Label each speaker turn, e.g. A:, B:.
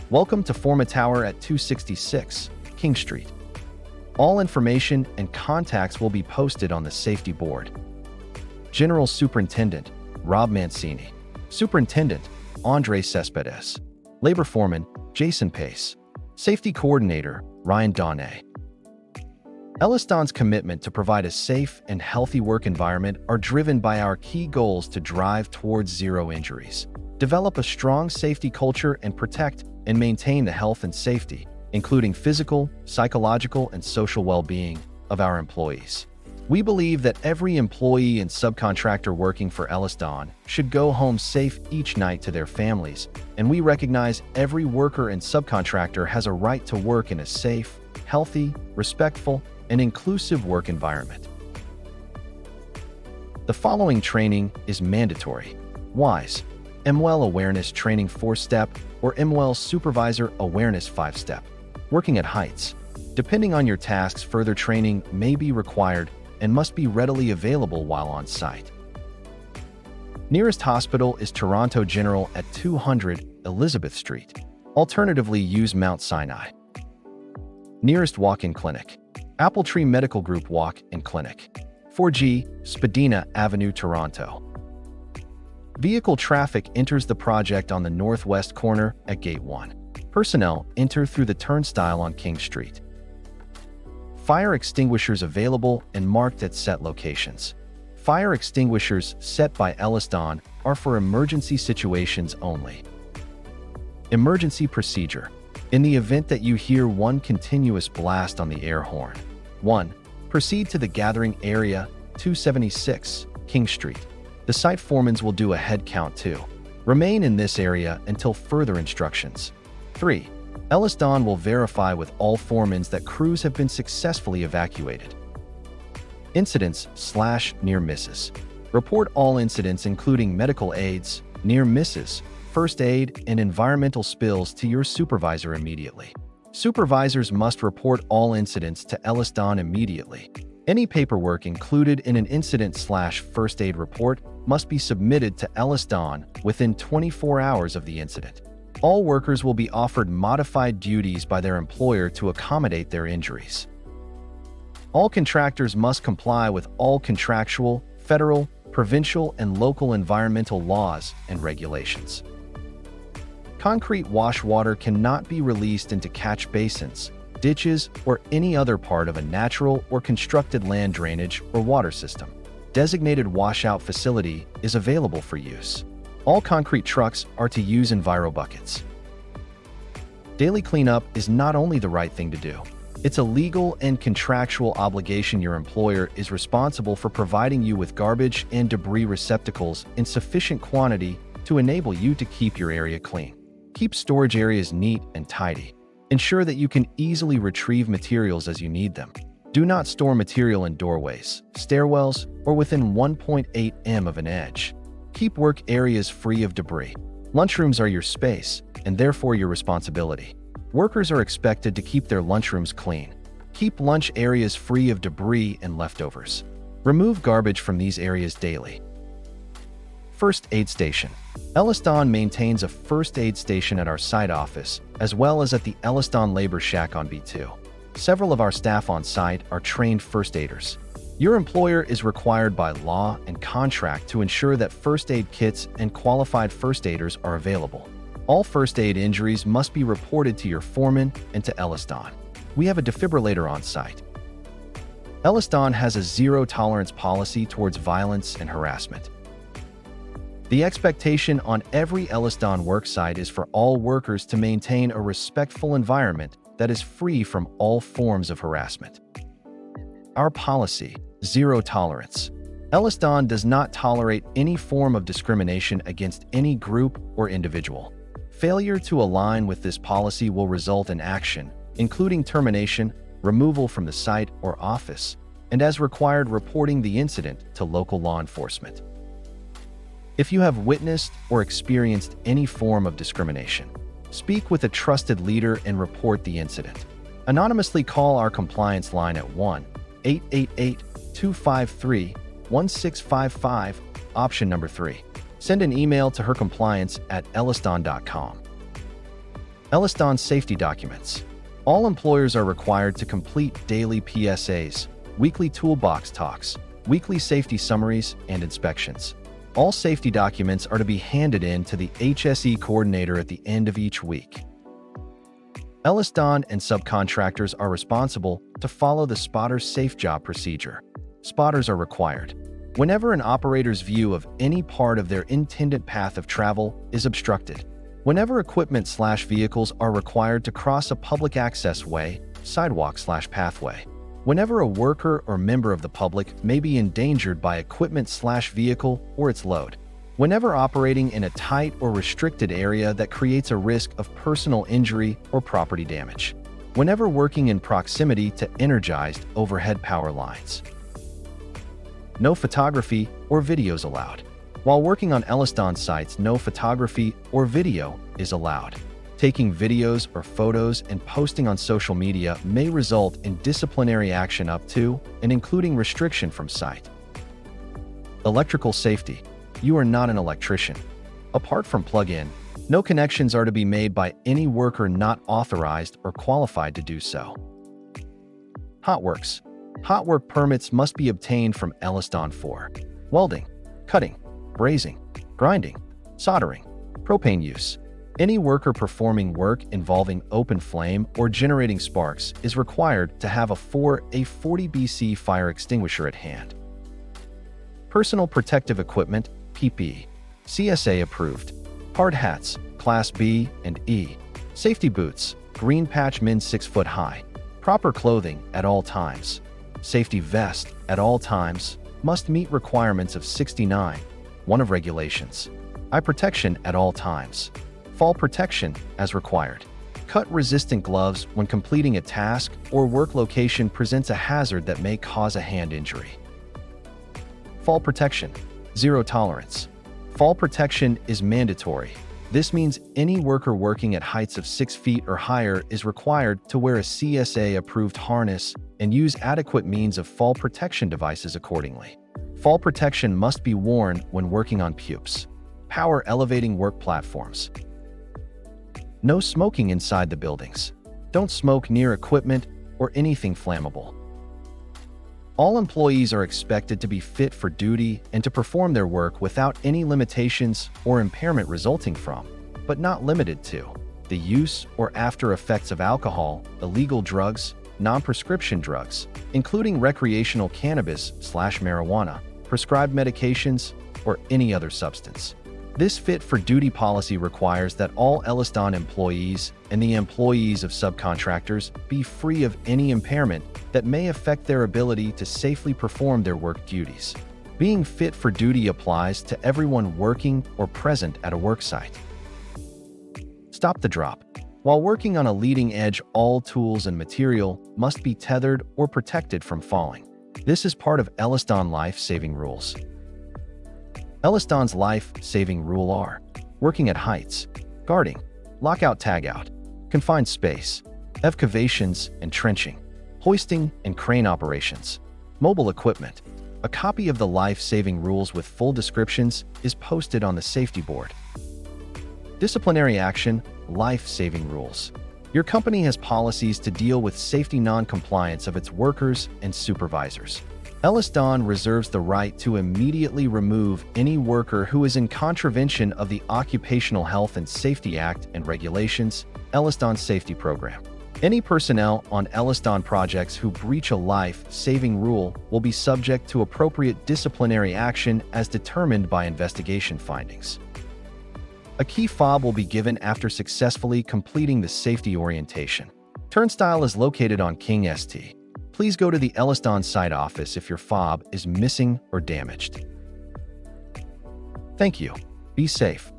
A: Welcome to Forma Tower at 266 King Street. All information and contacts will be posted on the safety board. General Superintendent Rob Mancini. Superintendent Andre Cespedes. Labor Foreman Jason Pace. Safety Coordinator Ryan Donnet. Elliston's commitment to provide a safe and healthy work environment are driven by our key goals to drive towards zero injuries, develop a strong safety culture, and protect and maintain the health and safety, including physical, psychological, and social well-being of our employees. We believe that every employee and subcontractor working for Elliston should go home safe each night to their families, and we recognize every worker and subcontractor has a right to work in a safe, healthy, respectful, and inclusive work environment. The following training is mandatory. WISE, MWEL Awareness Training 4-Step, or MWEL Supervisor Awareness 5-Step. Working at heights. Depending on your tasks, further training may be required and must be readily available while on site. Nearest hospital is Toronto General at 200 Elizabeth Street. Alternatively, use Mount Sinai. Nearest walk-in clinic. Appletree Medical Group Walk-in Clinic. 4G, Spadina Avenue, Toronto. Vehicle traffic enters the project on the northwest corner at Gate 1. Personnel enter through the turnstile on King Street. Fire extinguishers available and marked at set locations. Fire extinguishers set by Elliston are for emergency situations only. Emergency procedure. In the event that you hear one continuous blast on the air horn, 1. Proceed to the gathering area, 276 King Street. The site foremans will do a head count 2. Remain in this area until further instructions. 3. Elliston will verify with all foremans that crews have been successfully evacuated. Incidents/near misses. Report all incidents including medical aids, near misses, first aid, and environmental spills to your supervisor immediately. Supervisors must report all incidents to Elliston immediately. Any paperwork included in an incident/first aid report must be submitted to Elliston within 24 hours of the incident. All workers will be offered modified duties by their employer to accommodate their injuries. All contractors must comply with all contractual, federal, provincial, and local environmental laws and regulations. Concrete wash water cannot be released into catch basins, ditches, or any other part of a natural or constructed land drainage or water system. Designated washout facility is available for use. All concrete trucks are to use Enviro buckets. Daily cleanup is not only the right thing to do. It's a legal and contractual obligation. Your employer is responsible for providing you with garbage and debris receptacles in sufficient quantity to enable you to keep your area clean. Keep storage areas neat and tidy. Ensure that you can easily retrieve materials as you need them. Do not store material in doorways, stairwells, or within 1.8 m of an edge. Keep work areas free of debris. Lunchrooms are your space, and therefore your responsibility. Workers are expected to keep their lunchrooms clean. Keep lunch areas free of debris and leftovers. Remove garbage from these areas daily. First aid station. Elliston maintains a first aid station at our site office, as well as at the Elliston Labor Shack on B2. Several of our staff on site are trained first aiders. Your employer is required by law and contract to ensure that first aid kits and qualified first aiders are available. All first aid injuries must be reported to your foreman and to Elliston. We have a defibrillator on site. Elliston has a zero-tolerance policy towards violence and harassment. The expectation on every Elliston worksite is for all workers to maintain a respectful environment that is free from all forms of harassment. Our policy, zero tolerance. Elliston does not tolerate any form of discrimination against any group or individual. Failure to align with this policy will result in action, including termination, removal from the site or office, and as required, reporting the incident to local law enforcement. If you have witnessed or experienced any form of discrimination, speak with a trusted leader and report the incident. Anonymously call our compliance line at 1-888-253-1655, option number 3. Send an email to hercompliance@elliston.com. Elliston safety documents. All employers are required to complete daily PSAs, weekly toolbox talks, weekly safety summaries, and inspections. All safety documents are to be handed in to the HSE coordinator at the end of each week. Elliston and subcontractors are responsible to follow the spotter's safe job procedure. Spotters are required whenever an operator's view of any part of their intended path of travel is obstructed, whenever equipment/vehicles are required to cross a public access way, sidewalk/pathway, whenever a worker or member of the public may be endangered by equipment/vehicle or its load, whenever operating in a tight or restricted area that creates a risk of personal injury or property damage, whenever working in proximity to energized overhead power lines. No photography or videos allowed. While working on Elliston sites, no photography or video is allowed. Taking videos or photos and posting on social media may result in disciplinary action up to and including restriction from site. Electrical safety. You are not an electrician. Apart from plug-in, no connections are to be made by any worker not authorized or qualified to do so. Hot works. Hot work permits must be obtained from Elliston for welding, cutting, brazing, grinding, soldering, propane use. Any worker performing work involving open flame or generating sparks is required to have a 40 BC fire extinguisher at hand. Personal protective equipment, PPE, CSA approved. Hard hats, Class B and E. Safety boots, green patch min 6 foot high. Proper clothing at all times. Safety vest at all times must meet requirements of 69, one of regulations. Eye protection at all times. Fall protection as required. Cut-resistant gloves when completing a task or work location presents a hazard that may cause a hand injury. Fall protection. Zero tolerance. Fall protection is mandatory. This means any worker working at heights of 6 feet or higher is required to wear a CSA-approved harness and use adequate means of fall protection devices accordingly. Fall protection must be worn when working on PUPs, power elevating work platforms. No smoking inside the buildings. Don't smoke near equipment or anything flammable. All employees are expected to be fit for duty and to perform their work without any limitations or impairment resulting from, but not limited to, the use or after effects of alcohol, illegal drugs, non-prescription drugs, including recreational cannabis/marijuana, prescribed medications, or any other substance. This fit-for-duty policy requires that all Elliston employees and the employees of subcontractors be free of any impairment that may affect their ability to safely perform their work duties. Being fit for duty applies to everyone working or present at a worksite. Stop the drop. While working on a leading edge, all tools and material must be tethered or protected from falling. This is part of Elliston life-saving rules. Elliston's life-saving rule are working at heights, guarding, lockout-tagout, confined space, excavations and trenching, hoisting and crane operations, mobile equipment. A copy of the life-saving rules with full descriptions is posted on the safety board. Disciplinary action, life-saving rules. Your company has policies to deal with safety non-compliance of its workers and supervisors. Elliston reserves the right to immediately remove any worker who is in contravention of the Occupational Health and Safety Act and regulations, Elliston Safety Program. Any personnel on Elliston projects who breach a life-saving rule will be subject to appropriate disciplinary action as determined by investigation findings. A key fob will be given after successfully completing the safety orientation. Turnstile is located on King St. Please go to the Elliston site office if your fob is missing or damaged. Thank you. Be safe.